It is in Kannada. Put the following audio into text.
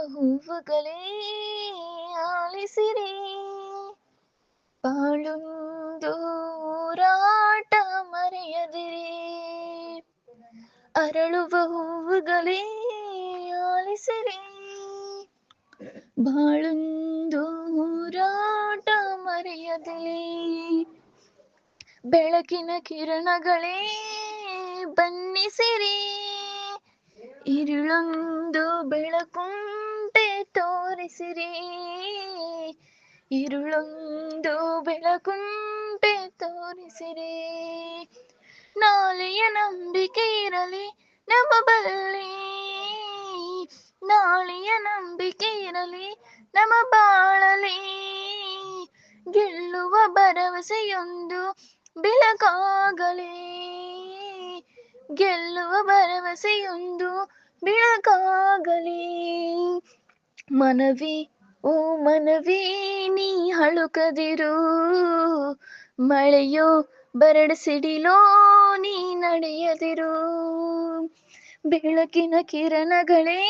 ಹೂವುಗಳೇ ಆಲಿಸಿರಿ, ಬಾಳೊಂದು ಹೋರಾಟ ಮರೆಯದಿರಿ. ಅರಳುವ ಹೂವುಗಳೇ ಆಲಿಸಿರಿ, ಬಾಳೊಂದು ಹೋರಾಟ ಮರೆಯದಿರಿ. ಬೆಳಕಿನ ಕಿರಣಗಳೇ ಬನ್ನಿಸಿರಿ, ഇരുಳೊಂದು ಬೆಳಕುಂಟೆ ತೋರಿಸಿರಿ, ഇരുಳೊಂದು ಬೆಳಕುಂಟೆ ತೋರಿಸಿರಿ. ನಾಳೆಯ ನಂಬಿಕೆ ಇರಲಿ ನಮ್ಮ ಬಲ್ಲಿ, ನಾಳೆಯ ನಂಬಿಕೆ ಇರಲಿ ನಮ್ಮ ಬಾಳಲಿ. ಗೆಲ್ಲುವ ಭರವಸೆಯೊಂದು ಬೆಳಕಾಗಲಿ, ಗೆಲ್ಲುವ ಭರವಸೆಯೊಂದು ಬೆಳಕಾಗಲಿ. ಮನವಿ ಓ ಮನವಿ ನೀ ಹಳುಕದಿರು, ಮಳೆಯೋ ಬರಡು ಸಿಡಿಲೋ ನೀ ನಡೆಯದಿರು. ಬೆಳಕಿನ ಕಿರಣಗಳೇ